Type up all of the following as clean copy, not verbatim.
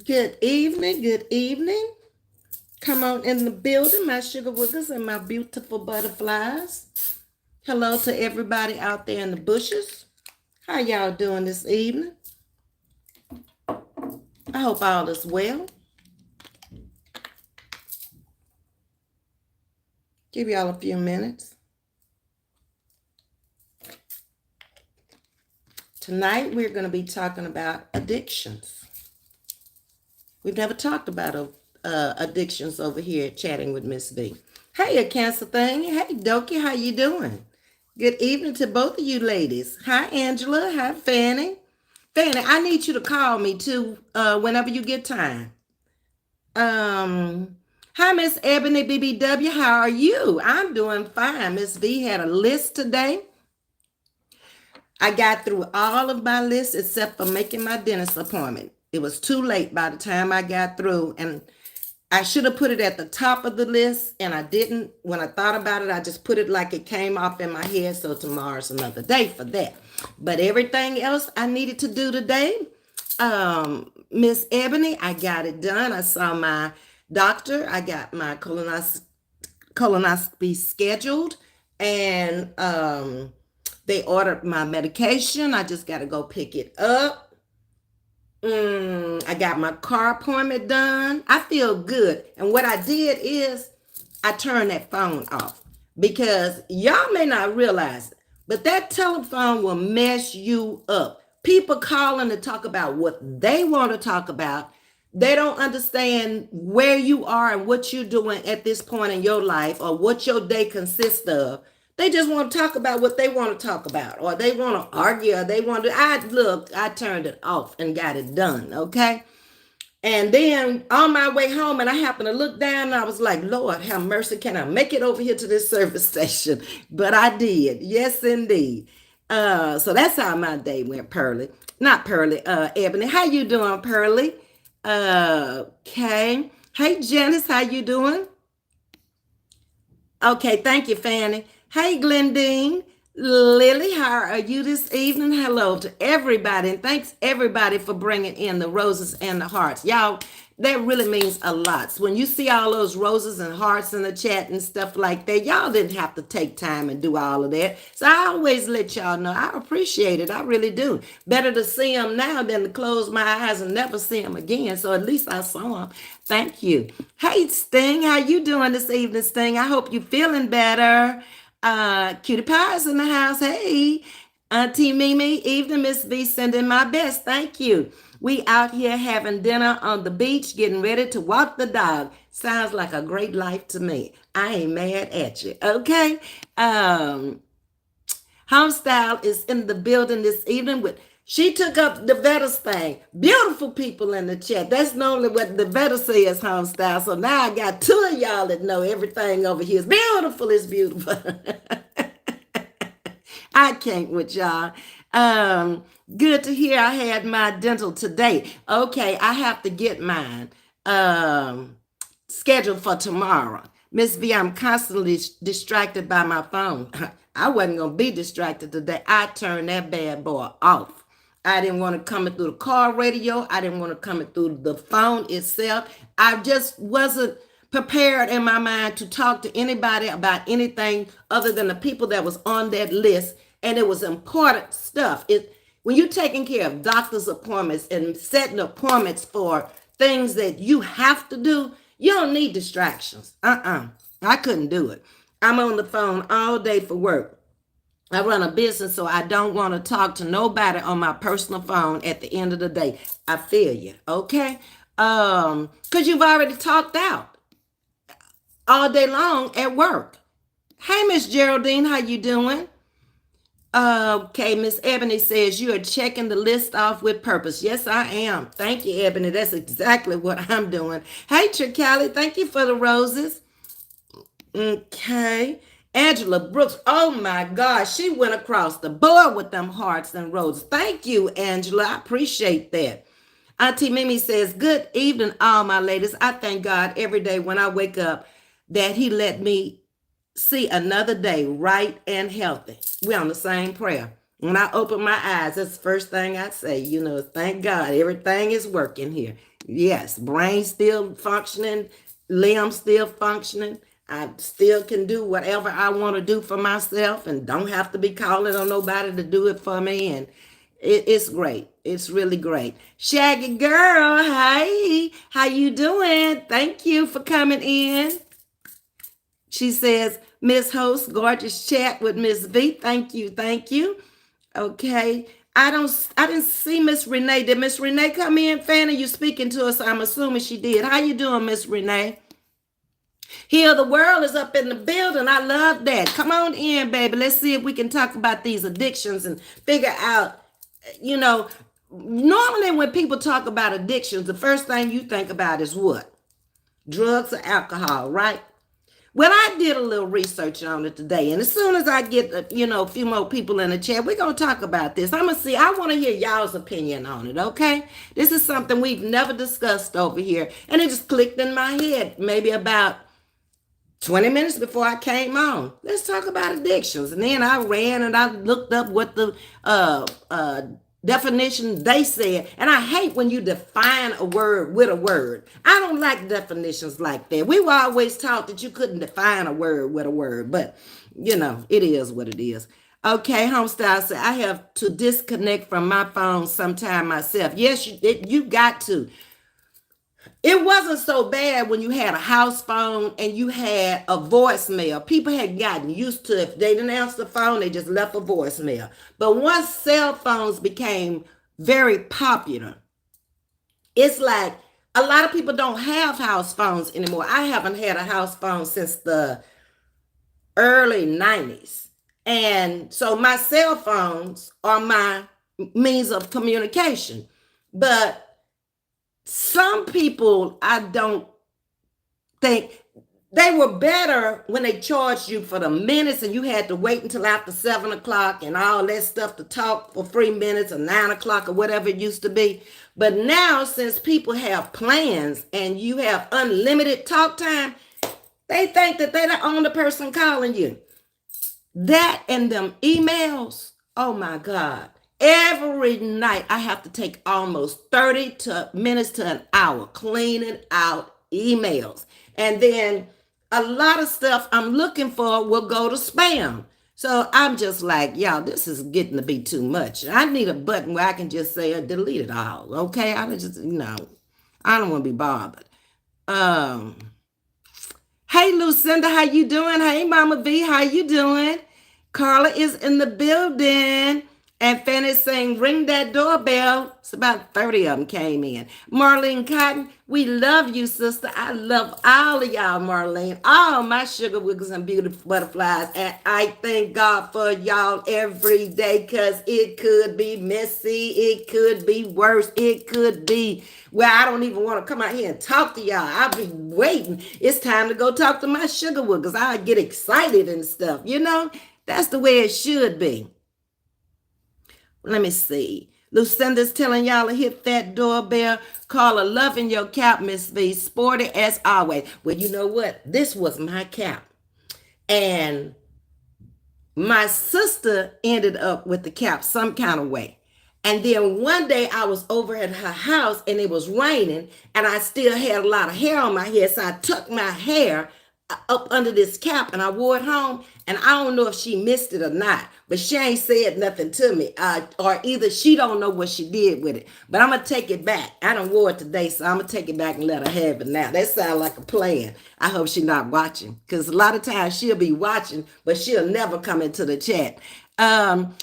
Good evening, good evening. Come on in the building, my sugar wookers and my beautiful butterflies. Hello to everybody out there in the bushes. How y'all doing this evening? I hope all is well. Give y'all a few minutes. Tonight we're going to be talking about addictions. We've never talked about addictions over here at Chatting with Ms.V. Hey, a cancer thing. Hey, Doki, how you doing? Good evening to both of you ladies. Hi, Angela. Hi, Fanny. Fanny, I need you to call me too whenever you get time. Hi, Miss Ebony BBW. How are you? I'm doing fine. Miss V had a list today. I got through all of my lists except for making my dentist appointment. It was too late by the time I got through, and I should have put it at the top of the list, and I didn't. When I thought about it, I just put it like it came off in my head, so tomorrow's another day for that. But everything else I needed to do today, Miss Ebony, I got it done. I saw my doctor. I got my colonoscopy scheduled, and they ordered my medication. I just got to go pick it up. I got my car appointment done. I feel good. And what I did is I turned that phone off because y'all may not realize it, but that telephone will mess you up. People calling to talk about what they want to talk about. They don't understand where you are and what you're doing at this point in your life or what your day consists of. They just want to talk about what they want to talk about, or they want to argue, or they want to. I turned it off and got it done, okay? And then on my way home, and I happened to look down, and I was like, Lord, have mercy. Can I make it over here to this service station? But I did. Yes, indeed. So that's how my day went, Pearly. Not Pearly, Ebony. How you doing, Pearly? Okay. Hey, Janice, how you doing? Okay, thank you, Fanny. Hey, Glendine. Lily, how are you this evening? Hello to everybody, and thanks everybody for bringing in the roses and the hearts. Y'all, that really means a lot. So when you see all those roses and hearts in the chat and stuff like that, y'all didn't have to take time and do all of that. So I always let y'all know I appreciate it. I really do. Better to see them now than to close my eyes and never see them again. So at least I saw them. Thank you. Hey, Sting, how you doing this evening, Sting? I hope you're feeling better. Cutie Pie's in the house. Hey, Auntie Mimi, evening, Miss V, sending my best. Thank you. We out here having dinner on the beach, getting ready to walk the dog. Sounds like a great life to me. I ain't mad at you. Okay. Homestyle is in the building this evening with. She took up the Vetters thing. Beautiful people in the chat. That's normally what the Vetter says, Homestyle. So now I got two of y'all that know everything over here is beautiful. It's beautiful. I can't with y'all. Good to hear I had my dental today. Okay, I have to get mine scheduled for tomorrow. Miss V, I'm constantly distracted by my phone. I wasn't going to be distracted today. I turned that bad boy off. I didn't want to come in through the car radio. I didn't want to come in through the phone itself. I just wasn't prepared in my mind to talk to anybody about anything other than the people that was on that list. And it was important stuff. When you're taking care of doctor's appointments and setting appointments for things that you have to do, you don't need distractions. I couldn't do it. I'm on the phone all day for work. I run a business, so I don't want to talk to nobody on my personal phone at the end of the day. I feel you, okay? Because you've already talked out all day long at work. Hey, Miss Geraldine, how you doing? Okay, Miss Ebony says you are checking the list off with purpose. Yes, I am. Thank you, Ebony. That's exactly what I'm doing. Hey, Tricali, thank you for the roses. Okay. Angela Brooks, oh my gosh, she went across the board with them hearts and roses. Thank you, Angela. I appreciate that. Auntie Mimi says, good evening, all my ladies. I thank God every day when I wake up that he let me see another day right and healthy. We're on the same prayer. When I open my eyes, that's the first thing I say, thank God everything is working here. Yes, brain still functioning, limbs still functioning. I still can do whatever I want to do for myself and don't have to be calling on nobody to do it for me. And it's great. It's really great. Shaggy girl, hey, how you doing? Thank you for coming in. She says, Miss Host, gorgeous chat with Ms.V. Thank you, thank you. Okay. I didn't see Miss Renee. Did Miss Renee come in? Fanny, you speaking to us? I'm assuming she did. How you doing, Miss Renee? Heal the World is up in the building. I love that. Come on in, baby. Let's see if we can talk about these addictions and figure out, you know, normally when people talk about addictions, the first thing you think about is what? Drugs or alcohol, right? Well, I did a little research on it today, and as soon as I get, a few more people in the chat, we're going to talk about this. I'm going to see, I want to hear y'all's opinion on it, okay? This is something we've never discussed over here, and it just clicked in my head maybe about 20 minutes before I came on. Let's talk about addictions. And then I ran and I looked up what the definition they said. And I hate when you define a word with a word. I don't like definitions like that. We were always taught that you couldn't define a word with a word, but it is what it is. Okay, Homestyle said, I have to disconnect from my phone sometime myself. Yes, you got to. It wasn't so bad when you had a house phone and you had a voicemail. People had gotten used to if they didn't answer the phone, they just left a voicemail. But once cell phones became very popular, it's like a lot of people don't have house phones anymore. I haven't had a house phone since the early 90s. And so my cell phones are my means of communication. But some people, I don't think they were better when they charged you for the minutes and you had to wait until after 7 o'clock and all that stuff to talk for 3 minutes or 9 o'clock or whatever it used to be. But now, since people have plans and you have unlimited talk time, they think that they're the only person calling you. That and them emails, oh my God. Every night I have to take almost 30 minutes to an hour cleaning out emails. And then a lot of stuff I'm looking for will go to spam. So I'm just like, y'all, this is getting to be too much. I need a button where I can just say delete it all. Okay. I don't want to be bothered. Hey, Lucinda, how you doing? Hey, Mama V, how you doing? Carla is in the building. And Fanny's saying, ring that doorbell. It's about 30 of them came in. Marlene Cotton, we love you, sister. I love all of y'all, Marlene. All my sugar wiggles and beautiful butterflies. And I thank God for y'all every day because it could be messy. It could be worse. It could be where I don't even want to come out here and talk to y'all. I'll be waiting. It's time to go talk to my sugar wiggles. I get excited and stuff. That's the way it should be. Let me see. Lucinda's telling y'all to hit that doorbell. Call a loving your cap, Ms.V. Sporty as always. Well, you know what? This was my cap. And my sister ended up with the cap some kind of way. And then one day I was over at her house and it was raining and I still had a lot of hair on my head. So I tucked my hair up under this cap and I wore it home. And I don't know if she missed it or not, but she ain't said nothing to me. Or either she don't know what she did with it. But I'm going to take it back. I done wore it today, so I'm going to take it back and let her have it now. That sounds like a plan. I hope she's not watching. Because a lot of times she'll be watching, but she'll never come into the chat.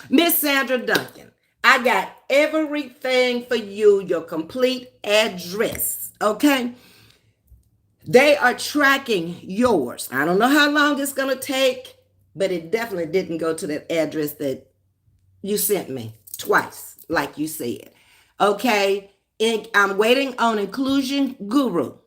Miss Sandra Duncan, I got everything for you, your complete address. Okay? They are tracking yours. I don't know how long it's going to take, but it definitely didn't go to that address that you sent me twice, like you said. Okay, I'm waiting on Inclusion Guru.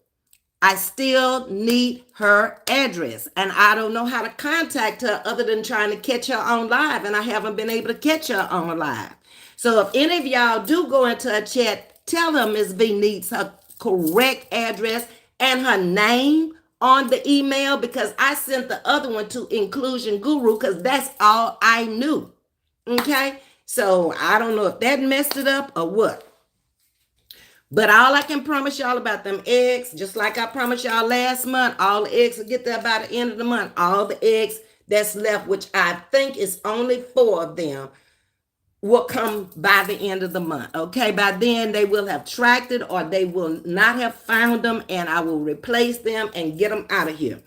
I still need her address, and I don't know how to contact her other than trying to catch her on live, and I haven't been able to catch her on live. So if any of y'all do go into a chat, tell her Ms.V needs her correct address and her name on the email, because I sent the other one to Inclusion Guru because that's all I knew. Okay, so I don't know if that messed it up or what. But all I can promise y'all about them eggs, just like I promised y'all last month, all the eggs will get there by the end of the month. All the eggs that's left, which I think is only 4 of them, will come by the end of the month. Okay, by then they will have tracked it or they will not have found them, and I will replace them and get them out of here.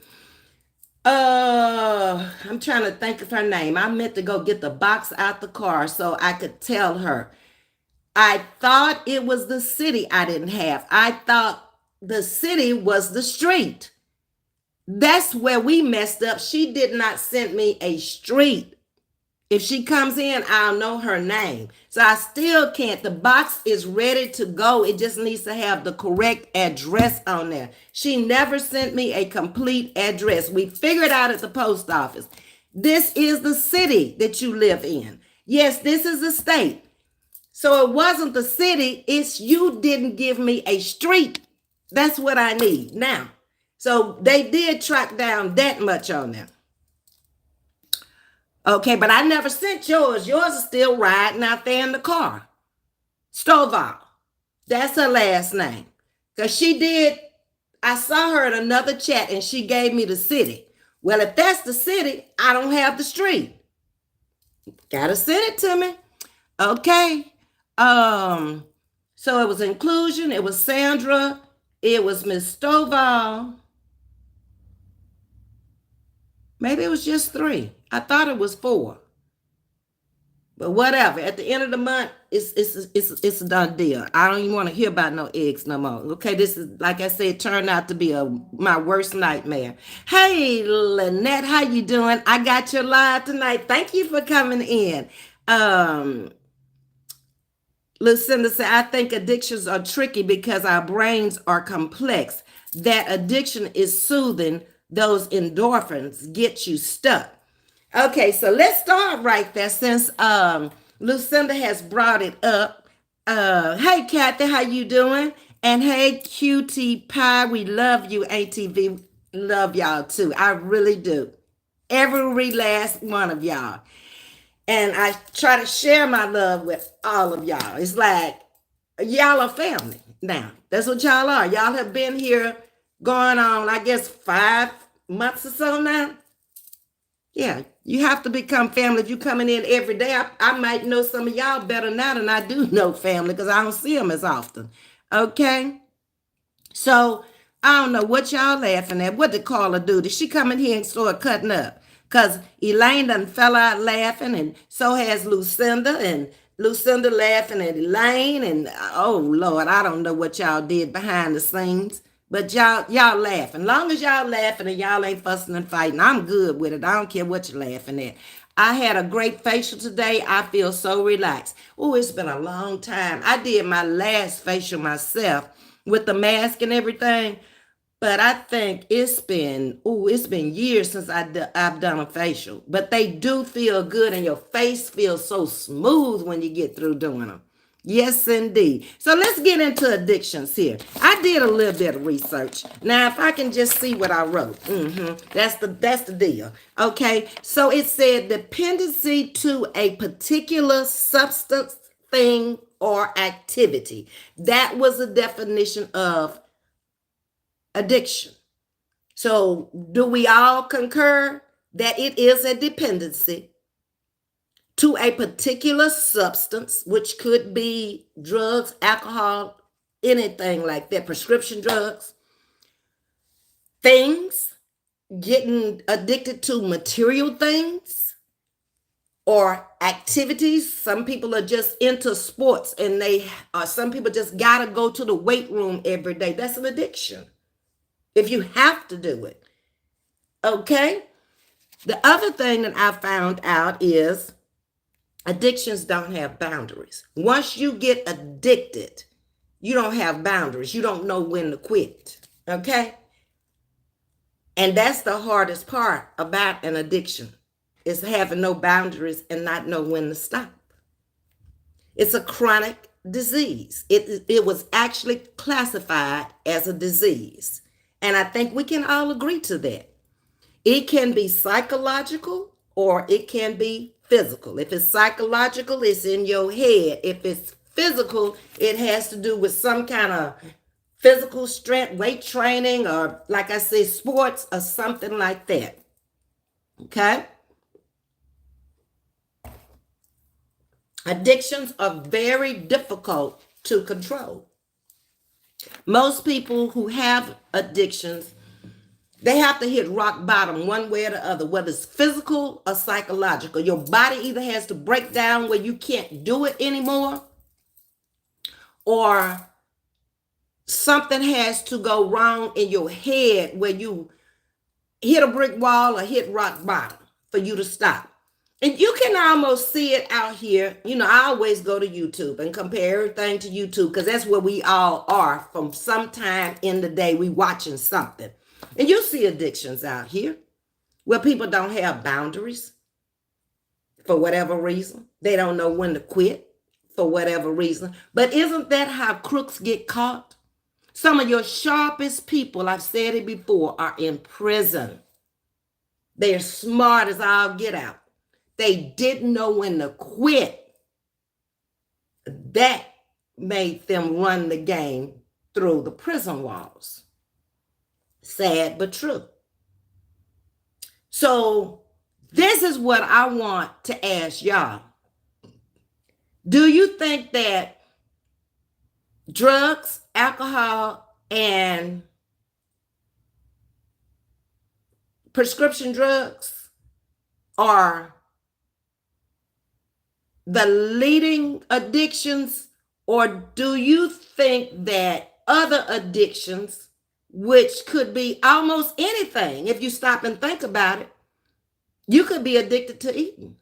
I'm trying to think of her name. I meant to go get the box out the car so I could tell her. I thought it was the city I didn't have. I thought the city was the street. That's where we messed up. She did not send me a street. If she comes in, I'll know her name. So I still can't. The box is ready to go. It just needs to have the correct address on there. She never sent me a complete address. We figured out at the post office. This is the city that you live in. Yes, this is the state. So it wasn't the city. It's you didn't give me a street. That's what I need now. So they did track down that much on them. Okay, but I never sent yours. Yours is still riding out there in the car. Stovall. That's her last name. Because she did, I saw her in another chat and she gave me the city. Well, if that's the city, I don't have the street. Gotta send it to me. Okay. So it was inclusion, it was Sandra, it was Miss Stovall. Maybe it was just 3. I thought it was 4. But whatever. At the end of the month, it's a done deal. I don't even want to hear about no eggs no more. Okay, this is, like I said, turned out to be my worst nightmare. Hey, Lynette, how you doing? I got you live tonight. Thank you for coming in. Lucinda said, I think addictions are tricky because our brains are complex. That addiction is soothing. Those endorphins get you stuck. Okay, so let's start right there since Lucinda has brought it up. Hey, Kathy, how you doing? And hey, QT Pie, we love you, ATV. Love y'all too. I really do. Every last one of y'all. And I try to share my love with all of y'all. It's like y'all are family now. That's what y'all are. Y'all have been here going on, I guess, 5 months or so now. Yeah, you have to become family. If you're coming in every day, I might know some of y'all better now than I do know family because I don't see them as often. Okay? So, I don't know what y'all laughing at. What did Carla do? Did she come in here and start cutting up? Because Elaine done fell out laughing, and so has Lucinda, and Lucinda laughing at Elaine, and oh, Lord, I don't know what y'all did behind the scenes. But y'all laughing. Long as y'all laughing and y'all ain't fussing and fighting, I'm good with it. I don't care what you're laughing at. I had a great facial today. I feel so relaxed. Oh, it's been a long time. I did my last facial myself with the mask and everything. But I think it's been years since I've done a facial. But they do feel good and your face feels so smooth when you get through doing them. Yes, indeed. So let's get into addictions here. I did a little bit of research. Now, if I can just see what I wrote. That's the deal. Okay. So it said dependency to a particular substance, thing, or activity. That was the definition of addiction. So do we all concur that it is a dependency to a particular substance, which could be drugs, alcohol, anything like that, prescription drugs, things, getting addicted to material things or activities? Some people are just into sports and some people just gotta go to the weight room every day. That's an addiction if you have to do it. Okay? The other thing that I found out is addictions don't have boundaries. Once you get addicted, you don't have boundaries. You don't know when to quit. Okay? And that's the hardest part about an addiction, is having no boundaries and not know when to stop. It's a chronic disease. It was actually classified as a disease. And I think we can all agree to that. It can be psychological or it can be physical. If it's psychological, it's in your head. If it's physical, it has to do with some kind of physical strength, weight training, or like I said, sports or something like that. Okay? Addictions are very difficult to control. Most people who have addictions, they have to hit rock bottom one way or the other, whether it's physical or psychological. Your body either has to break down where you can't do it anymore, or something has to go wrong in your head where you hit a brick wall or hit rock bottom for you to stop. And you can almost see it out here. You know, I always go to YouTube and compare everything to YouTube because that's where we all are from some time in the day. We watching something. And you see addictions out here where people don't have boundaries for whatever reason. They don't know when to quit for whatever reason. But isn't that how crooks get caught? Some of your sharpest people, I've said it before, are in prison. They're smart as all get out. They didn't know when to quit. That made them run the game through the prison walls. Sad but true. So this is what I want to ask y'all. Do you think that drugs, alcohol, and prescription drugs are the leading addictions, or do you think that other addictions, which could be almost anything, if you stop and think about it, you could be addicted to eating.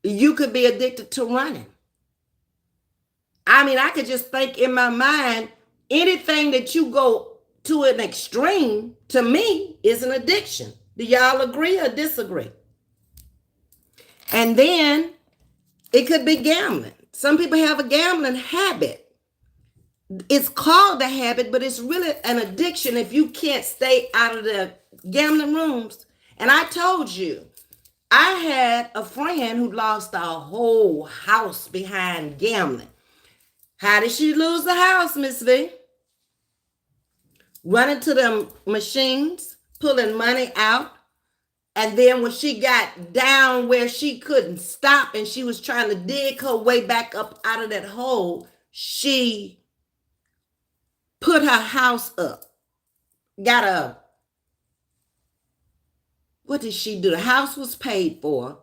You could be addicted to running. I mean, I could just think in my mind, anything that you go to an extreme, to me, is an addiction. Do y'all agree or disagree? And then it could be gambling. Some people have a gambling habit. It's called a habit, but it's really an addiction if you can't stay out of the gambling rooms. And I told you, I had a friend who lost a whole house behind gambling. How did she lose the house, Ms.V? Running to them machines, pulling money out. And then when she got down where she couldn't stop and she was trying to dig her way back up out of that hole, she put her house up. What did she do? The house was paid for.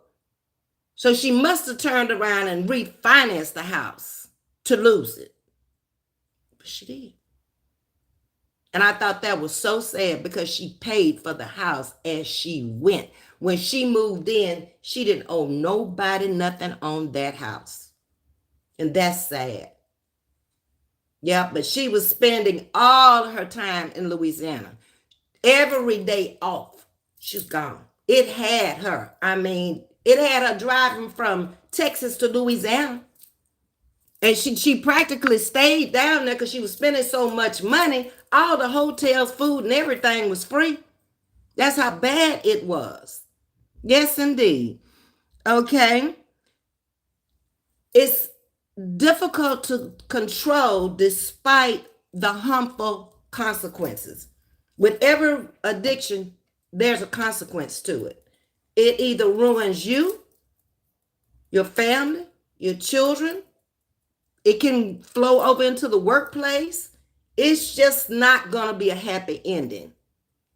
So she must have turned around and refinanced the house to lose it. But she did. And I thought that was so sad because she paid for the house as she went. When she moved in, she didn't owe nobody nothing on that house. And that's sad. Yeah, but she was spending all her time in Louisiana. Every day off, she's gone. It had her. I mean, it had her driving from Texas to Louisiana. And she practically stayed down there because she was spending so much money. All the hotels, food, and everything was free. That's how bad it was. Yes, indeed. Okay. It's difficult to control despite the harmful consequences. With every addiction, there's a consequence to it. It either ruins you, your family, your children. It can flow over into the workplace. It's just not going to be a happy ending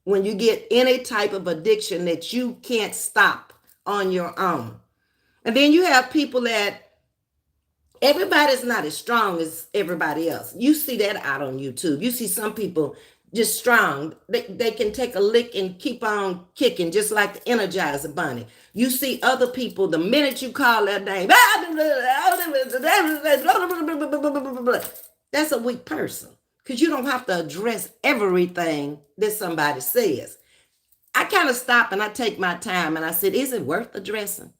when you get any type of addiction that you can't stop on your own. And then you have people that everybody's not as strong as everybody else. You see that out on YouTube. You see some people just strong. They can take a lick and keep on kicking, just like the Energizer Bunny. You see other people, the minute you call their name, that's a weak person because you don't have to address everything that somebody says. I kind of stop and I take my time and I said, is it worth addressing?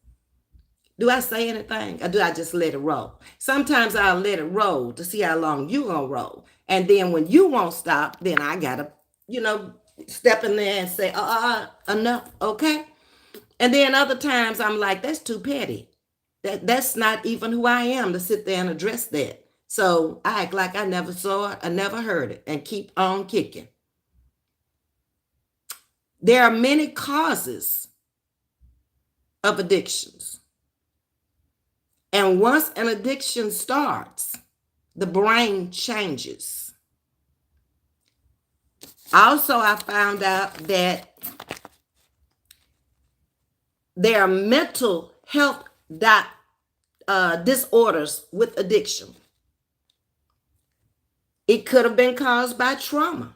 Do I say anything or do I just let it roll? Sometimes I'll let it roll to see how long you're going to roll. And then when you won't stop, then I got to, step in there and say, enough, okay? And then other times I'm like, that's too petty. That's not even who I am to sit there and address that. So I act like I never saw it, I never heard it, and keep on kicking. There are many causes of addictions. And once an addiction starts, the brain changes. Also, I found out that there are mental health disorders with addiction. It could have been caused by trauma.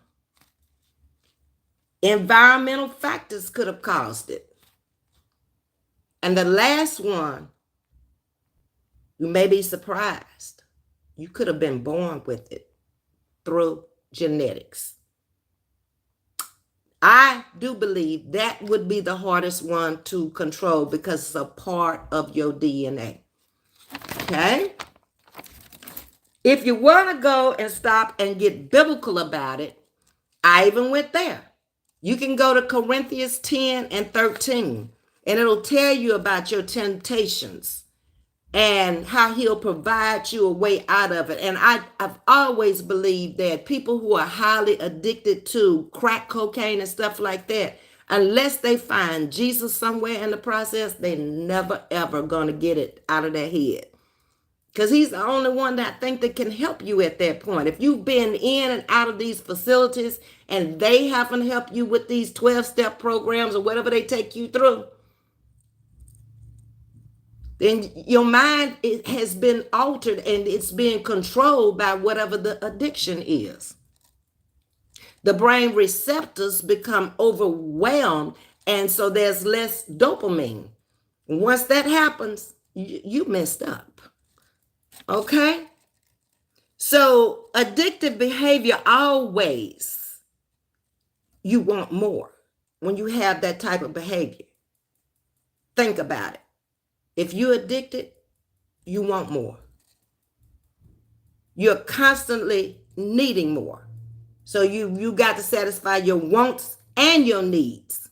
Environmental factors could have caused it. And the last one, you may be surprised. You could have been born with it through genetics. I do believe that would be the hardest one to control because it's a part of your DNA. Okay? If you want to go and stop and get biblical about it, I even went there. You can go to Corinthians 10 and 13, and it'll tell you about your temptations and how he'll provide you a way out of it. And I've always believed that people who are highly addicted to crack cocaine and stuff like that, unless they find Jesus somewhere in the process, they're never, ever going to get it out of their head. Because he's the only one that I think that can help you at that point. If you've been in and out of these facilities and they haven't helped you with these 12-step programs or whatever they take you through, then your mind has been altered and it's being controlled by whatever the addiction is. The brain receptors become overwhelmed, and so there's less dopamine. Once that happens, you messed up. Okay? So addictive behavior, always you want more when you have that type of behavior. Think about it. If you're addicted, you want more. You're constantly needing more. So you got to satisfy your wants and your needs.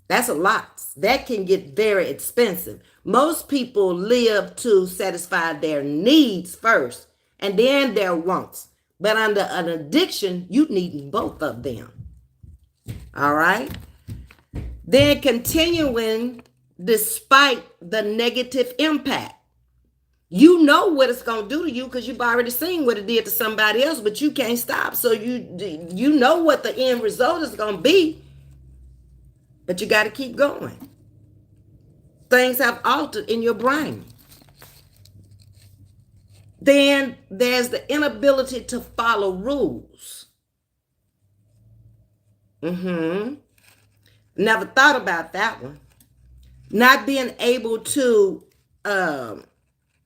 That's a lot. That can get very expensive. Most people live to satisfy their needs first and then their wants. But under an addiction, you need both of them. All right? Then continuing despite the negative impact. You know what it's going to do to you because you've already seen what it did to somebody else, but you can't stop. So you know what the end result is going to be, but you got to keep going. Things have altered in your brain. Then there's the inability to follow rules. Never thought about that one. Not being able to,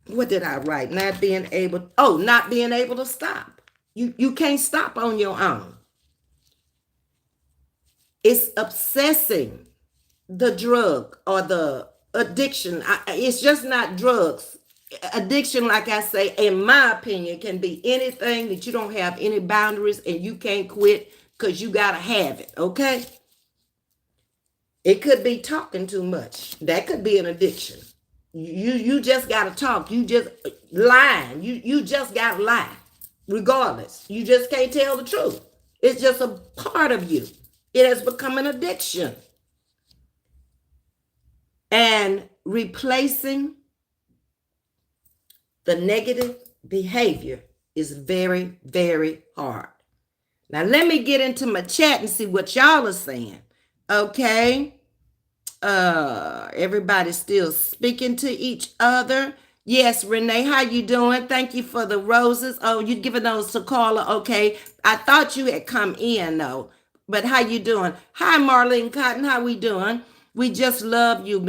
what did I write? Not being able to stop. You can't stop on your own. It's obsessing the drug or the addiction. It's just not drugs. Addiction, like I say, in my opinion, can be anything that you don't have any boundaries and you can't quit because you got to have it, okay? It could be talking too much. That could be an addiction. You just got to talk. You just lying. You just got to lie. Regardless. You just can't tell the truth. It's just a part of you. It has become an addiction. And replacing the negative behavior is very, very hard. Now, let me get into my chat and see what y'all are saying. Okay. Everybody's still speaking to each other. Yes, Renee, how you doing? Thank you for the roses. Oh, you giving those to Carla? Okay. I thought you had come in, though. But how you doing? Hi, Marlene Cotton. How we doing? We just love you,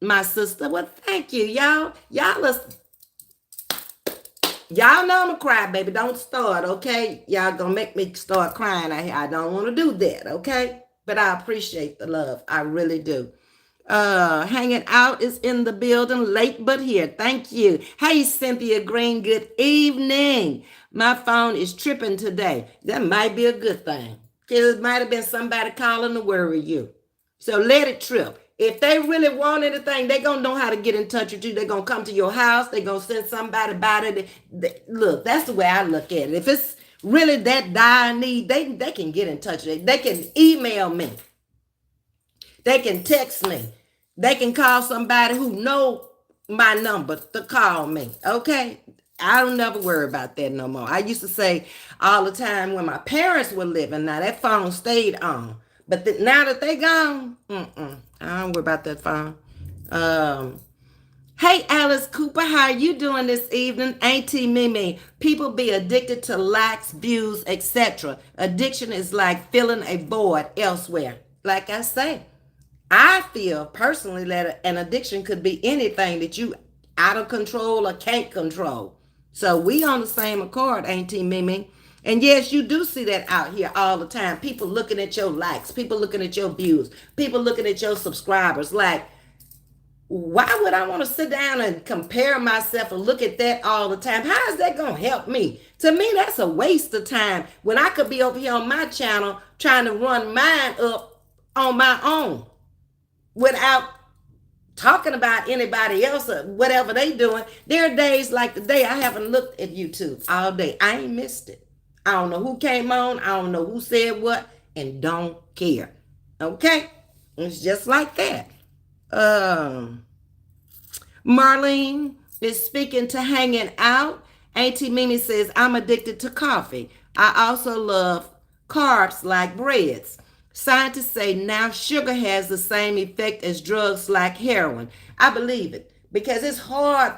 my sister. Well, thank you, y'all. Y'all know I'm a cry, baby. Don't start, okay? Y'all gonna make me start crying. I don't want to do that, okay? But I appreciate the love. I really do. Hanging out is in the building, late but here. Thank you. Hey, Cynthia Green, good evening. My phone is tripping today. That might be a good thing. Because it might have been somebody calling to worry you. So let it trip. If they really want anything, they're going to know how to get in touch with you. They're going to come to your house. They're going to send somebody by it. Look, that's the way I look at it. If it's really that dire need, they can get in touch with it. They can email me. They can text me. They can call somebody who know my number to call me. Okay? I don't never worry about that no more. I used to say all the time when my parents were living, now that phone stayed on. But now that they gone, I don't worry about that phone. Hey, Alice Cooper, how are you doing this evening? Auntie Mimi, people be addicted to likes, views, etc. Addiction is like filling a void elsewhere. Like I say, I feel personally that an addiction could be anything that you out of control or can't control. So we on the same accord, Auntie Mimi. And yes, you do see that out here all the time. People looking at your likes, people looking at your views, people looking at your subscribers. Like, why would I want to sit down and compare myself and look at that all the time? How is that going to help me? To me, that's a waste of time when I could be over here on my channel trying to run mine up on my own without talking about anybody else or whatever they doing. There are days like today I haven't looked at YouTube all day. I ain't missed it. I don't know who came on. I don't know who said what, and don't care. Okay? It's just like that. Marlene is speaking to hanging out. Auntie Mimi says, I'm addicted to coffee. I also love carbs like breads. Scientists say now sugar has the same effect as drugs like heroin. I believe it because it's hard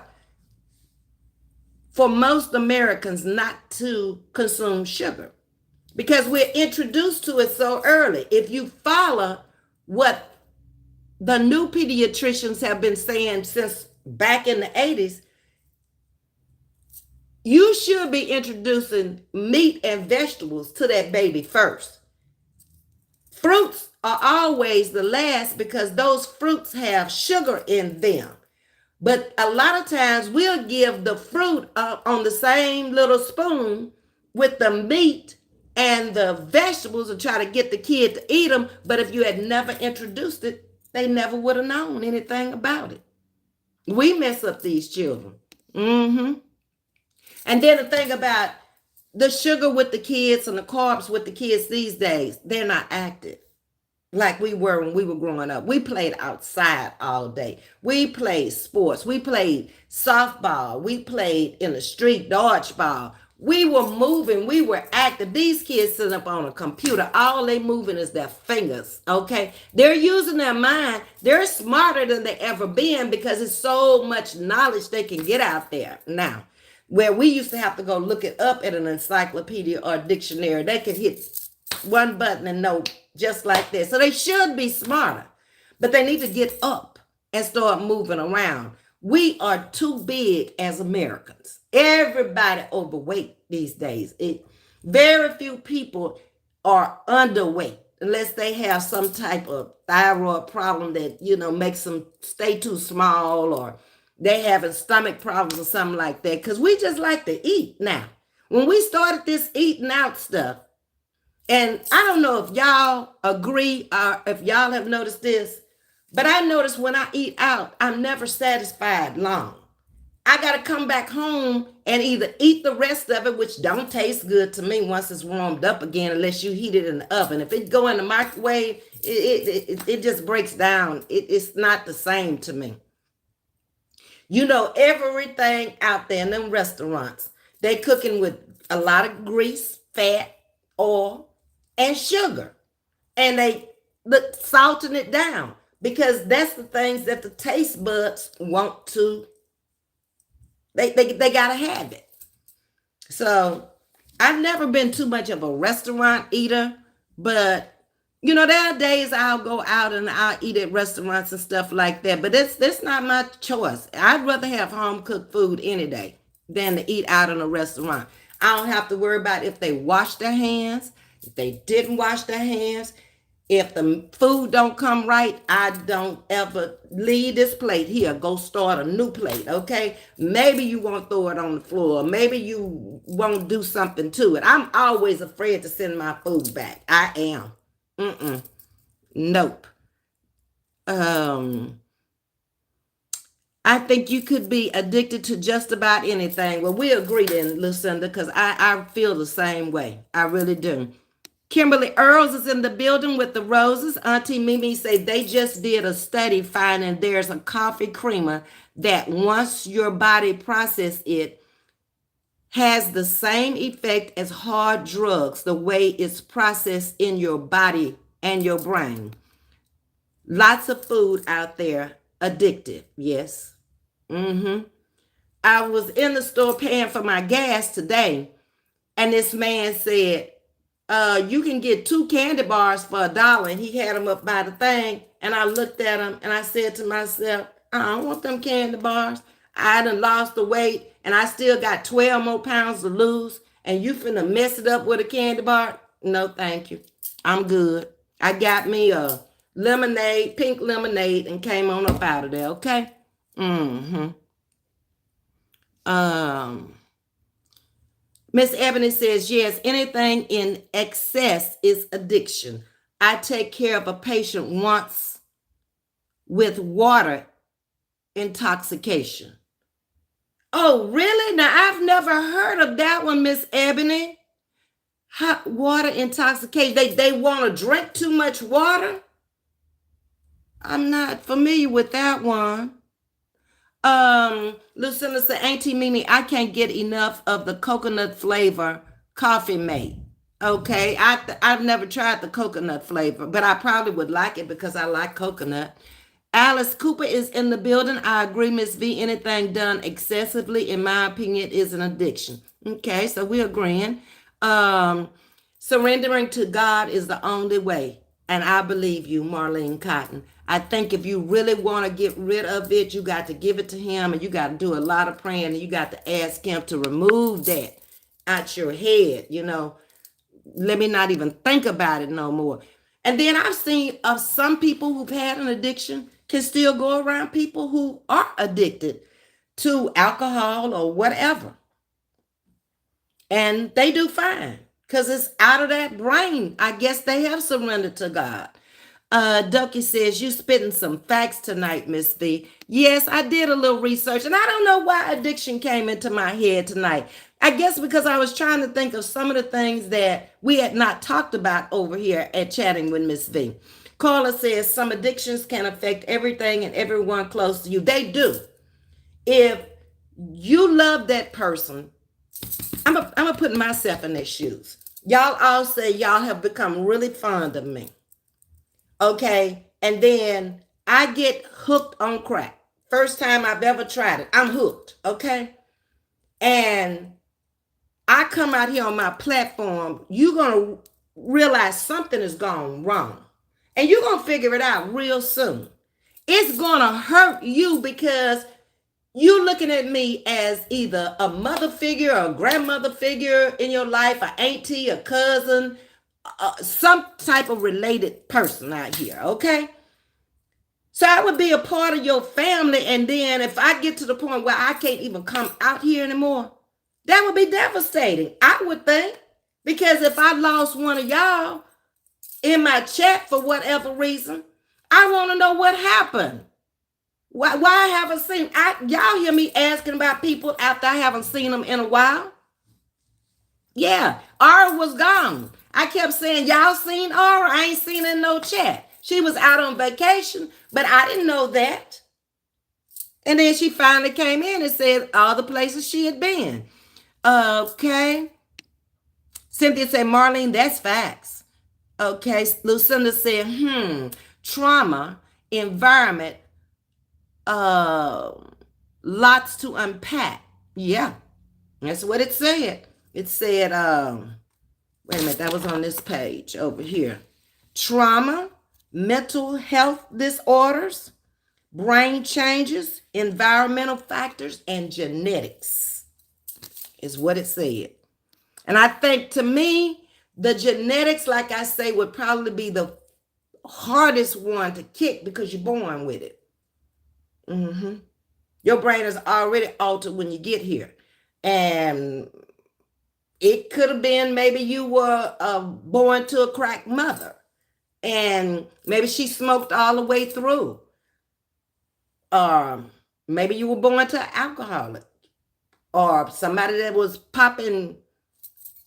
for most Americans not to consume sugar because we're introduced to it so early. If you follow what the new pediatricians have been saying since back in the 80s, you should be introducing meat and vegetables to that baby first. Fruits are always the last because those fruits have sugar in them. But a lot of times we'll give the fruit on the same little spoon with the meat and the vegetables and try to get the kid to eat them. But if you had never introduced it, they never would have known anything about it. We mess up these children. And then the thing about the sugar with the kids and the carbs with the kids these days, they're not active like we were when we were growing up. We played outside all day. We played sports. We played softball. We played in the street dodgeball. We were moving. We were active. These kids sitting up on a computer. All they moving is their fingers, okay? They're using their mind. They're smarter than they ever been because it's so much knowledge they can get out there now. Where we used to have to go look it up at an encyclopedia or dictionary. They could hit one button and know just like this. So they should be smarter, but they need to get up and start moving around. We are too big as Americans. Everybody overweight these days. Very few people are underweight unless they have some type of thyroid problem that, makes them stay too small, or they having stomach problems or something like that. Because we just like to eat now. When we started this eating out stuff, and I don't know if y'all agree or if y'all have noticed this, but I notice when I eat out, I'm never satisfied long. I got to come back home and either eat the rest of it, which don't taste good to me once it's warmed up again, unless you heat it in the oven. If it go in the microwave, it just breaks down. It's not the same to me. Everything out there in them restaurants, they cooking with a lot of grease, fat, oil, and sugar. And they look salting it down because that's the things that the taste buds want to, they got to have it. So I've never been too much of a restaurant eater, but there are days I'll go out and I'll eat at restaurants and stuff like that, but that's not my choice. I'd rather have home cooked food any day than to eat out in a restaurant. I don't have to worry about if they wash their hands, if they didn't wash their hands. If the food don't come right, I don't ever leave this plate here. Go start a new plate, okay? Maybe you won't throw it on the floor. Maybe you won't do something to it. I'm always afraid to send my food back. I am. Nope. I think you could be addicted to just about anything. Well, we agree then, Lucinda, because I feel the same way. I really do. Kimberly Earls is in the building with the roses. Auntie Mimi say they just did a study finding there's a coffee creamer that once your body processes it has the same effect as hard drugs, the way it's processed in your body and your brain. Lots of food out there, addictive, yes. I was in the store paying for my gas today, and this man said, you can get 2 candy bars for $1. And he had them up by the thing. And I looked at them and I said to myself, I don't want them candy bars. I done lost the weight and I still got 12 more pounds to lose. And you finna mess it up with a candy bar? No, thank you. I'm good. I got me a lemonade, pink lemonade, and came on up out of there, okay? Miss Ebony says, yes, anything in excess is addiction. I take care of a patient once with water intoxication. Oh, really? Now, I've never heard of that one, Miss Ebony. Hot water intoxication. They want to drink too much water? I'm not familiar with that one. Lucinda said, Auntie Mimi, I can't get enough of the coconut flavor coffee mate. Okay, I've never tried the coconut flavor, but I probably would like it because I like coconut. Alice Cooper is in the building. I agree, Ms. V. Anything done excessively, in my opinion, is an addiction. Okay, so we're agreeing. Surrendering to God is the only way. And I believe you, Marlene Cotton. I think if you really want to get rid of it, you got to give it to him and you got to do a lot of praying and you got to ask him to remove that out your head, Let me not even think about it no more. And then I've seen of some people who've had an addiction can still go around people who are addicted to alcohol or whatever. And they do fine because it's out of that brain. I guess they have surrendered to God. Ducky says, you spitting some facts tonight, Miss V. Yes, I did a little research, and I don't know why addiction came into my head tonight. I guess because I was trying to think of some of the things that we had not talked about over here at Chatting with Ms. V. Carla says, some addictions can affect everything and everyone close to you. They do. If you love that person, I'm going to put myself in their shoes. Y'all all say y'all have become really fond of me. Okay, and then I get hooked on crack. First time I've ever tried it, I'm hooked, okay? And I come out here on my platform, you're going to realize something has gone wrong. And you're going to figure it out real soon. It's going to hurt you because you're looking at me as either a mother figure or a grandmother figure in your life, an auntie, a cousin, some type of related person out here, okay? So I would be a part of your family, and then if I get to the point where I can't even come out here anymore, that would be devastating, I would think. Because if I lost one of y'all in my chat for whatever reason, I want to know what happened. Why I haven't seen, y'all hear me asking about people after I haven't seen them in a while? Yeah, Aura was gone. I kept saying, y'all seen Aura? I ain't seen her in no chat. She was out on vacation, but I didn't know that. And then she finally came in and said all the places she had been. Okay. Cynthia said, Marlene, that's facts. Okay. Lucinda said, trauma, environment, lots to unpack. Yeah, that's what it said. It said, wait a minute, that was on this page over here. Trauma, mental health disorders, brain changes, environmental factors, and genetics is what it said. And I think to me, the genetics, like I say, would probably be the hardest one to kick because you're born with it. Your brain is already altered when you get here. And it could have been maybe you were born to a crack mother and maybe she smoked all the way through. or maybe you were born to an alcoholic, or somebody that was popping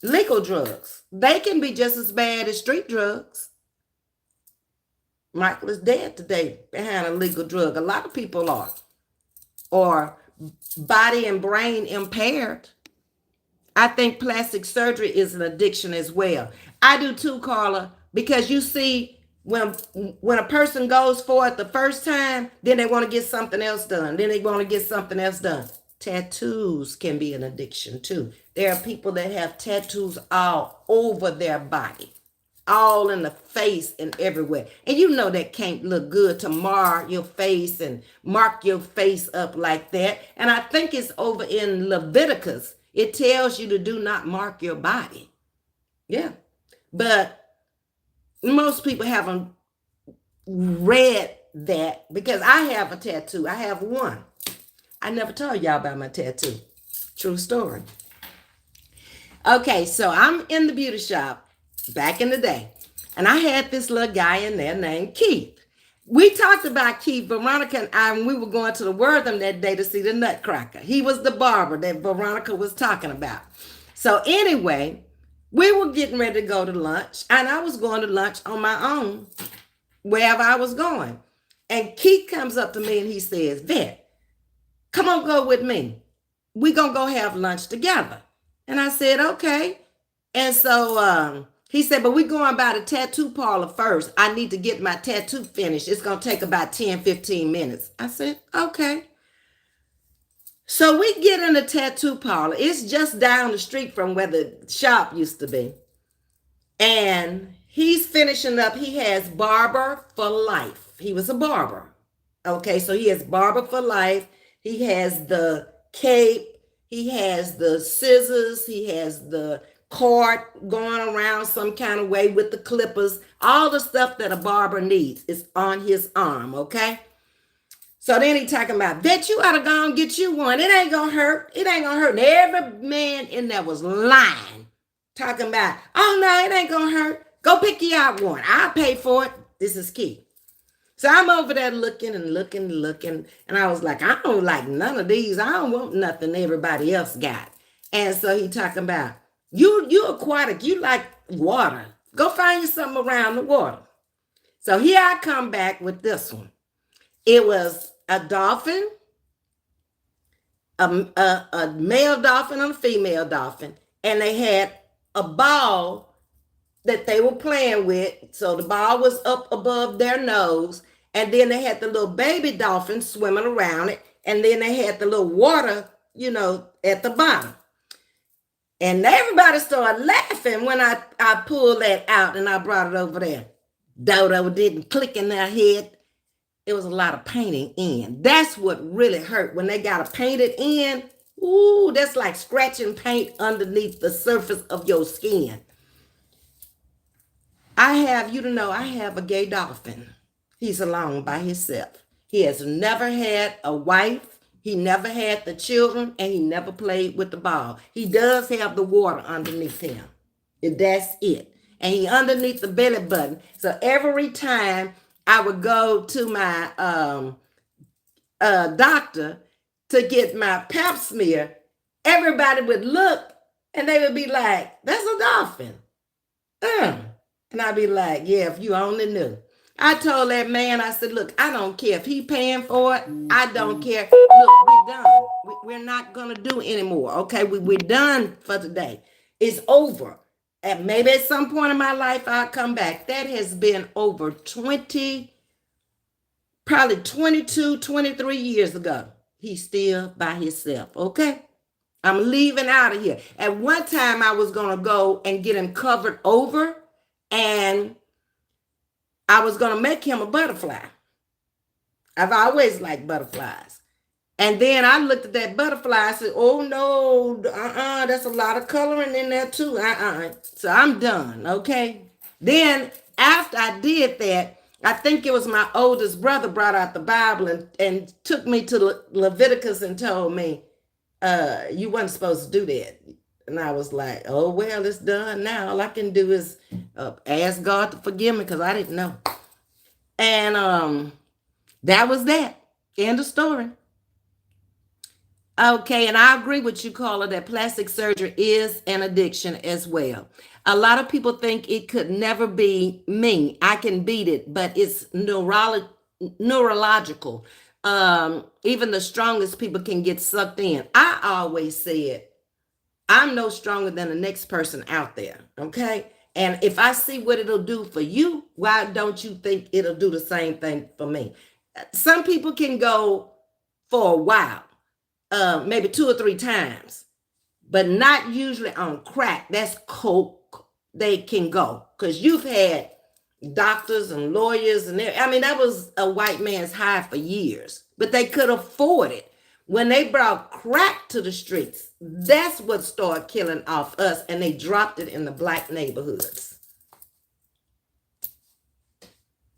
legal drugs. They can be just as bad as street drugs. Michael is dead today behind a legal drug. A lot of people are. Or body and brain impaired. I think plastic surgery is an addiction as well. I do too, Carla, because you see, when a person goes for it the first time, then they want to get something else done. Then they want to get something else done. Tattoos can be an addiction too. There are people that have tattoos all over their body, all in the face and everywhere. And you know that can't look good to mar your face and mark your face up like that. And I think it's over in Leviticus. It tells you to do not mark your body. Yeah. But most people haven't read that, because I have a tattoo. I have one. I never told y'all about my tattoo. True story. Okay, so I'm in the beauty shop back in the day, and I had this little guy in there named Keith. We talked about Keith, Veronica and I, when we were going to the Wortham that day to see the Nutcracker. He was the barber that Veronica was talking about. So anyway, we were getting ready to go to lunch, and I was going to lunch on my own, wherever I was going. And Keith comes up to me and he says, Vet, come on, go with me. We gonna go have lunch together. And I said, okay. And so he said, but we going by the tattoo parlor first. I need to get my tattoo finished. It's gonna take about 10, 15 minutes. I said, okay. So we get in the tattoo parlor. It's just down the street from where the shop used to be. And he's finishing up. He has barber for life. He was a barber. Okay, so he has barber for life. He has the cape. He has the scissors. He has the cord going around some kind of way with the clippers. All the stuff that a barber needs is on his arm, okay? So then he talking about, bet you ought to go and get you one. It ain't gonna hurt. It ain't gonna hurt. And every man in there was lying, talking about, oh no, it ain't gonna hurt. Go pick you out one. I'll pay for it. This is key. So I'm over there looking and looking and looking. And I was like, I don't like none of these. I don't want nothing everybody else got. And so he talking about, you aquatic. You like water. Go find you something around the water. So here I come back with this one. It was a dolphin, a male dolphin and a female dolphin. And they had a ball that they were playing with. So the ball was up above their nose. And then they had the little baby dolphin swimming around it. And then they had the little water, at the bottom. And everybody started laughing when I pulled that out and I brought it over there. Dodo didn't click in their head. It was a lot of painting in. That's what really hurt. When they got to paint it in, ooh, that's like scratching paint underneath the surface of your skin. I have a gay dolphin. He's alone by himself. He has never had a wife. He never had the children, and he never played with the ball. He does have the water underneath him. That's it. And he underneath the belly button. So every time I would go to my doctor to get my pap smear, everybody would look and they would be like, that's a dolphin. And I'd be like, yeah, if you only knew. I told that man, I said, look, I don't care if he paying for it. I don't care. Look, we're done. We're not going to do anymore. Okay, we're done for today. It's over. And maybe at some point in my life, I'll come back. That has been over 20, probably 22, 23 years ago. He's still by himself, okay? I'm leaving out of here. At one time, I was going to go and get him covered over, and I was going to make him a butterfly. I've always liked butterflies. And then I looked at that butterfly. I said, oh, no, that's a lot of coloring in there, too. So I'm done, okay? Then after I did that, I think it was my oldest brother brought out the Bible and took me to Leviticus and told me, you wasn't supposed to do that. And I was like, oh, well, it's done now. All I can do is ask God to forgive me because I didn't know. And that was that. End of story. Okay, and I agree with you, Carla, that plastic surgery is an addiction as well. A lot of people think it could never be me. I can beat it, but it's neurological. Even the strongest people can get sucked in. I always said, I'm no stronger than the next person out there. Okay. And if I see what it'll do for you, why don't you think it'll do the same thing for me? Some people can go for a while, maybe 2 or 3 times, but not usually on crack. That's coke. They can go because you've had doctors and lawyers and I mean that was a white man's high for years, but they could afford it. When they brought crack to the streets, that's what started killing off us, and they dropped it in the black neighborhoods.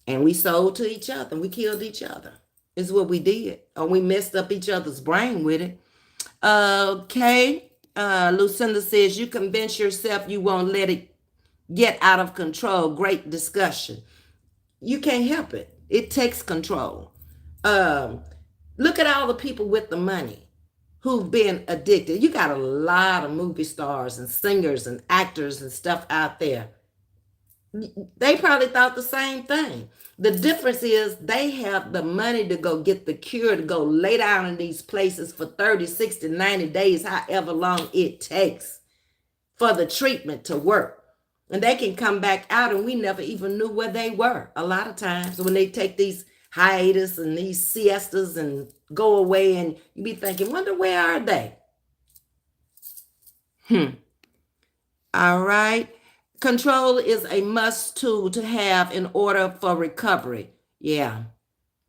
And we sold to each other, and we killed each other. Is what we did, or we messed up each other's brain with it. Okay. Lucinda says, you convince yourself you won't let it get out of control. Great discussion. You can't help it. It takes control. Look at all the people with the money who've been addicted. You got a lot of movie stars and singers and actors and stuff out there. They probably thought the same thing. The difference is they have the money to go get the cure, to go lay down in these places for 30, 60, 90 days, however long it takes for the treatment to work. And they can come back out and we never even knew where they were. A lot of times when they take these hiatus and these siestas and go away, and you be thinking, wonder where are they? All right. Control is a must tool to have in order for recovery. Yeah,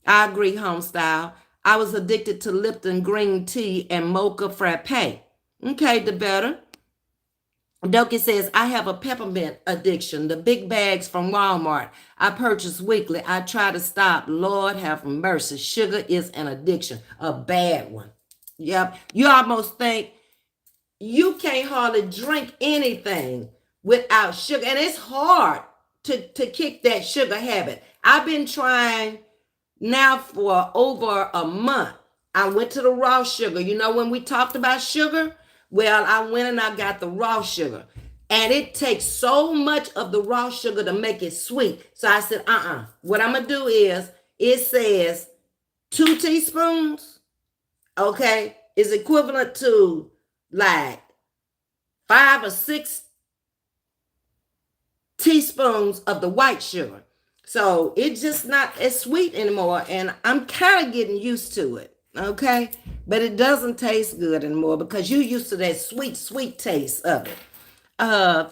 I agree, Homestyle. I was addicted to Lipton green tea and mocha frappe. Okay, the better. Doki says, I have a peppermint addiction. The big bags from Walmart I purchase weekly. I try to stop. Lord have mercy. Sugar is an addiction, a bad one. Yep. You almost think you can't hardly drink anything without sugar. And it's hard to kick that sugar habit. I've been trying now for over a month. I went to the raw sugar. You know, when we talked about sugar, well, I went and I got the raw sugar. And it takes so much of the raw sugar to make it sweet. So I said, what I'm going to do is, it says 2 teaspoons, okay, is equivalent to like 5 or 6 teaspoons of the white sugar. So it's just not as sweet anymore. And I'm kind of getting used to it. Okay. But it doesn't taste good anymore because you're used to that sweet, sweet taste of it.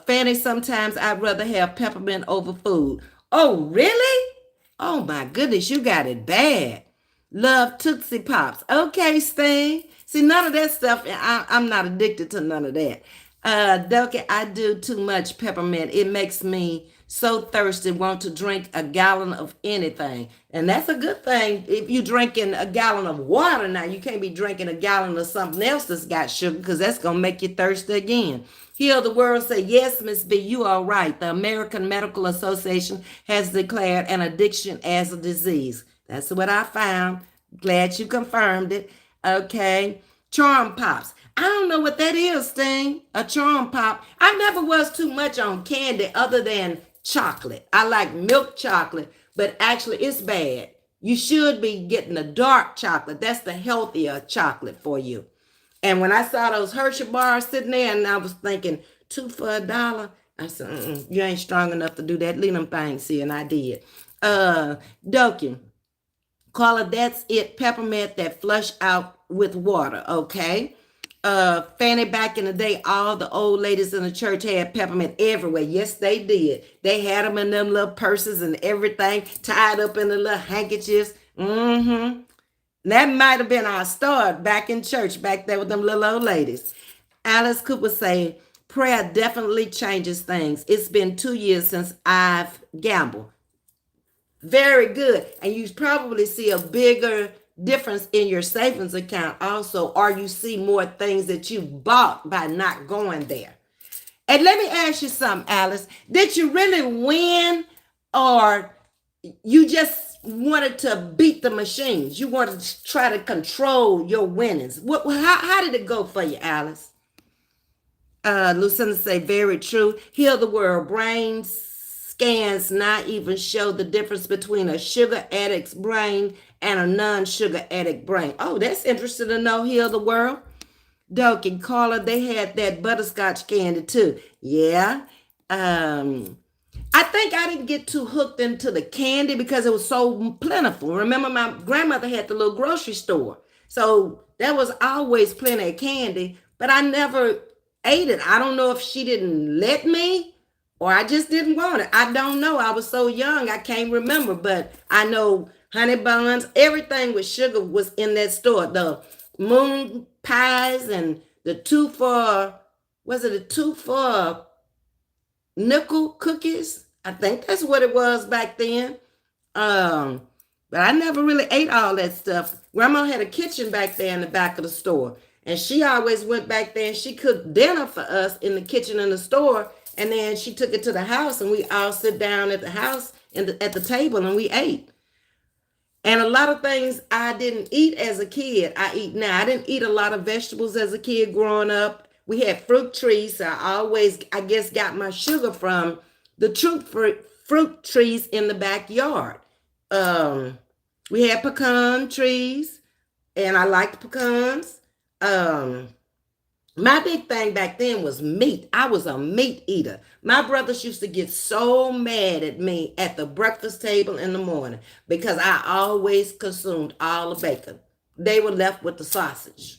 Fanny, sometimes I'd rather have peppermint over food. Oh, really? Oh my goodness, you got it bad. Love Tootsie Pops. Okay, Sting. See, none of that stuff, I'm not addicted to none of that. Doki, I do too much peppermint. It makes me so thirsty, want to drink a gallon of anything. And that's a good thing. If you're drinking a gallon of water now, you can't be drinking a gallon of something else that's got sugar, because that's going to make you thirsty again. Heal the World say, yes, Ms.V, you are right. The American Medical Association has declared an addiction as a disease. That's what I found. Glad you confirmed it. Okay. Charm Pops. I don't know what that is, Sting. A charm pop. I never was too much on candy other than chocolate. I like milk chocolate, but actually it's bad. You should be getting the dark chocolate. That's the healthier chocolate for you. And when I saw those Hershey bars sitting there, and I was thinking, 2 for $1, I said, you ain't strong enough to do that. Leave them things here, and I did. Doki, Carla, that's it. Peppermint that flush out with water, okay? Fanny, back in the day, all the old ladies in the church had peppermint everywhere. Yes, they did. They had them in them little purses and everything, tied up in the little handkerchiefs. That might have been our start back in church, back there with them little old ladies. Alice Cooper say, prayer definitely changes things. It's been 2 years since I've gambled. Very good. And you probably see a bigger difference in your savings account also, or you see more things that you bought by not going there. And let me ask you something, Alice. Did you really win, or you just wanted to beat the machines. You wanted to try to control your winnings. How did it go for you, Alice? Lucinda say, very true. Heal the world. Brain scans not even show the difference between a sugar addict's brain and a non-sugar addict brain. Oh, that's interesting to know. Heal the world. Doke and Carla, they had that butterscotch candy too. Yeah. I think I didn't get too hooked into the candy because it was so plentiful. Remember, my grandmother had the little grocery store. So there was always plenty of candy, but I never ate it. I don't know if she didn't let me or I just didn't want it. I don't know. I was so young, I can't remember, but I know honey buns, everything with sugar was in that store. The moon pies and the was it a two for nickel cookies? I think that's what it was back then. Um, but I never really ate all that stuff. Grandma had a kitchen back there in the back of the store. And she always went back there and she cooked dinner for us in the kitchen in the store. And then she took it to the house and we all sit down at the house at the table and we ate. And a lot of things I didn't eat as a kid, I eat now. I didn't eat a lot of vegetables as a kid growing up. We had fruit trees. So I always, I guess, got my sugar from the fruit trees in the backyard. Um, we had pecan trees, and I liked pecans. Um, my big thing back then was meat. I was a meat eater. My brothers used to get so mad at me at the breakfast table in the morning because I always consumed all the bacon. They were left with the sausage.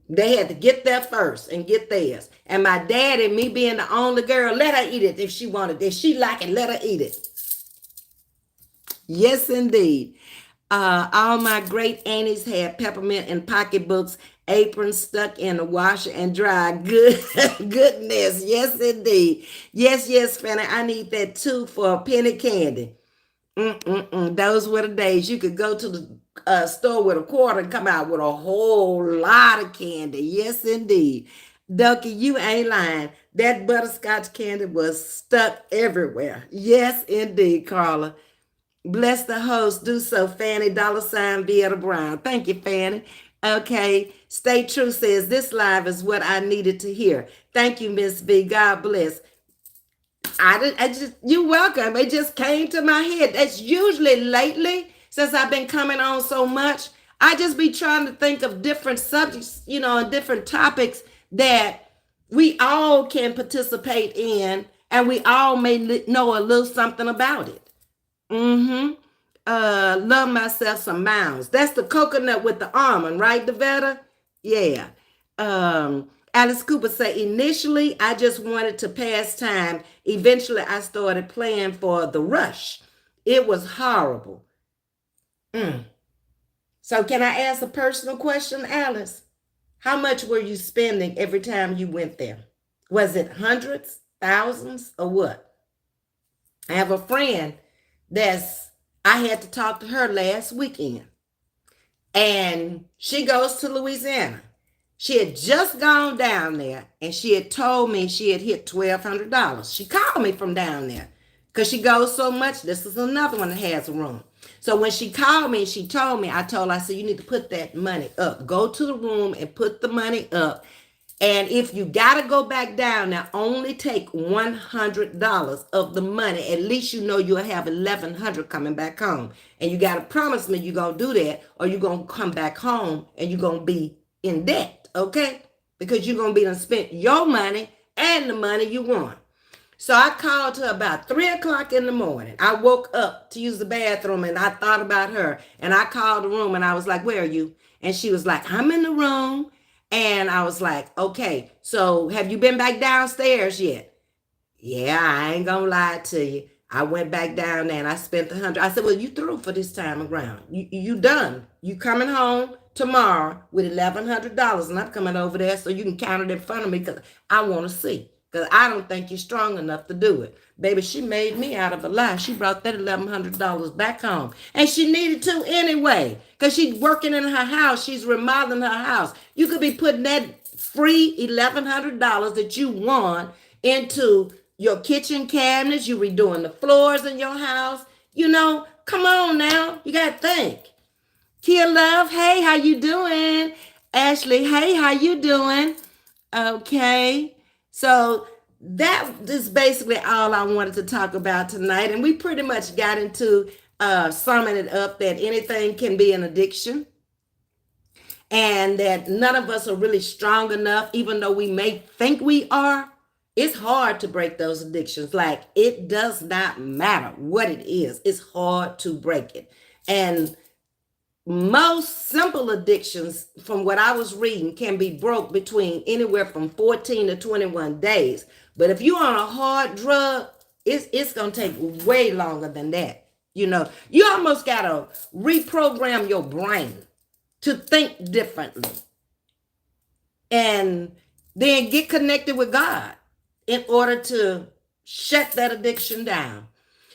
They had to get there first and get theirs. And my dad and me being the only girl, let her eat it if she wanted. If she like it, let her eat it. Yes, indeed. All my great aunties had peppermint in pocketbooks, aprons stuck in the washer and dry. Good goodness. Yes, indeed. Yes, yes, Fanny. I need that too for a penny candy. Those were the days you could go to the store with a quarter and come out with a whole lot of candy. Yes, indeed. Ducky, you ain't lying. That butterscotch candy was stuck everywhere. Yes, indeed, Carla. Bless the host. Do so, Fanny. $ Vieta Brown. Thank you, Fanny. Okay. Stay True says this live is what I needed to hear. Thank you, Ms.V. God bless. You're welcome. It just came to my head. That's usually lately, since I've been coming on so much, I just be trying to think of different subjects, and different topics that we all can participate in, and we all may know a little something about it. Love myself some mounds. That's the coconut with the almond, right, Devetta? Yeah. Alice Cooper said, initially, I just wanted to pass time. Eventually, I started playing for the rush. It was horrible. So can I ask a personal question, Alice? How much were you spending every time you went there? Was it hundreds, thousands, or what? I have a friend I had to talk to her last weekend. And she goes to Louisiana. She had just gone down there and she had told me she had hit $1,200. She called me from down there because she goes so much. This is another one that has a room. So when she called me, she told me, I said, you need to put that money up. Go to the room and put the money up. And if you got to go back down now, only take $100 of the money. At least you know you'll have $1,100 coming back home. And you got to promise me you're going to do that or you're going to come back home and you're going to be in debt, okay? Because you're going to be done spent your money and the money you want. So I called her about 3 o'clock in the morning. I woke up to use the bathroom and I thought about her. And I called the room and I was like, where are you? And she was like, I'm in the room. And I was like, okay, so have you been back downstairs yet? Yeah, I ain't gonna lie to you. I went back down there and I spent $100. I said, well, you through for this time around. You done. You coming home tomorrow with $1,100 and I'm coming over there so you can count it in front of me because I want to see. Because I don't think you're strong enough to do it. Baby, she made me out of a lie. She brought that $1,100 back home. And she needed to anyway. Because she's working in her house. She's remodeling her house. You could be putting that free $1,100 that you won into your kitchen cabinets. You redoing the floors in your house. Come Come on now. You got to think. Kia Love, hey, how you doing? Ashley, hey, how you doing? Okay. So that is basically all I wanted to talk about tonight. And we pretty much got into summing it up that anything can be an addiction and that none of us are really strong enough, even though we may think we are. It's hard to break those addictions. Like, it does not matter what it is, it's hard to break it. And most simple addictions, from what I was reading, can be broke between anywhere from 14 to 21 days. But if you're on a hard drug, it's going to take way longer than that. You know, you almost got to reprogram your brain to think differently and then get connected with God in order to shut that addiction down.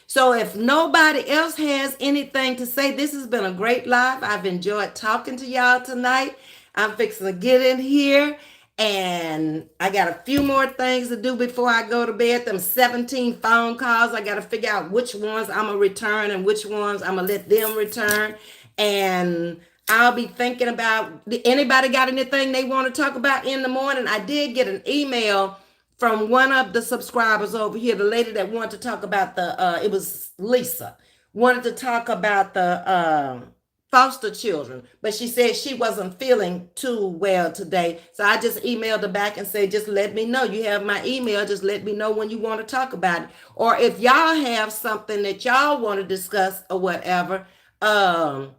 So if nobody else has anything to say, this has been a great live. I've enjoyed talking to y'all tonight. I'm fixing to get in here and I got a few more things to do before I go to bed. Them 17 phone calls. I got to figure out which ones I'm going to return and which ones I'm going to let them return. And I'll be thinking about, anybody got anything they want to talk about in the morning? I did get an email from one of the subscribers over here, the lady that wanted to talk about it was Lisa, wanted to talk about the foster children, but she said she wasn't feeling too well today. So I just emailed her back and said, just let me know. You have my email. Just let me know when you want to talk about it. Or if y'all have something that y'all want to discuss or whatever, y'all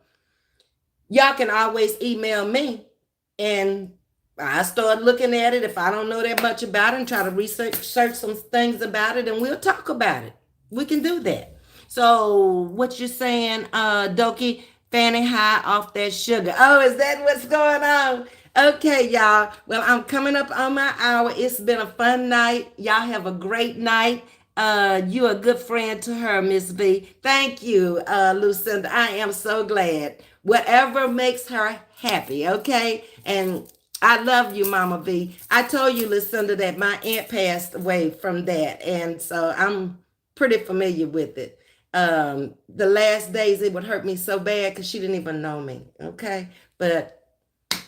can always email me and I start looking at it if I don't know that much about it and try to research some things about it and we'll talk about it. We can do that. So what you're saying, Doki, fanning high off that sugar. Oh, is that what's going on? Okay, y'all. Well, I'm coming up on my hour. It's been a fun night. Y'all have a great night. You're a good friend to her, Ms.V. Thank you, Lucinda. I am so glad. Whatever makes her happy, okay? And I love you, Mama V. I told you, Lucinda, that my aunt passed away from that. And so I'm pretty familiar with it. The last days, it would hurt me so bad because she didn't even know me, okay? But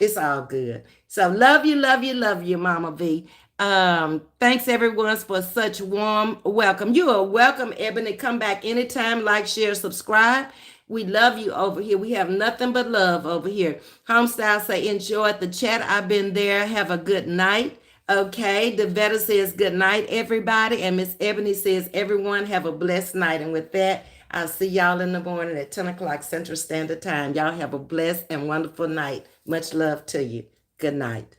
it's all good. So love you, love you, love you, Mama V. Thanks everyone for such warm welcome. You are welcome, Ebony. Come back anytime, like, share, subscribe. We love you over here. We have nothing but love over here. Homestyle say, enjoyed the chat. I've been there. Have a good night. Okay. Devetta says, good night, everybody. And Miss Ebony says, everyone have a blessed night. And with that, I'll see y'all in the morning at 10 o'clock Central Standard Time. Y'all have a blessed and wonderful night. Much love to you. Good night.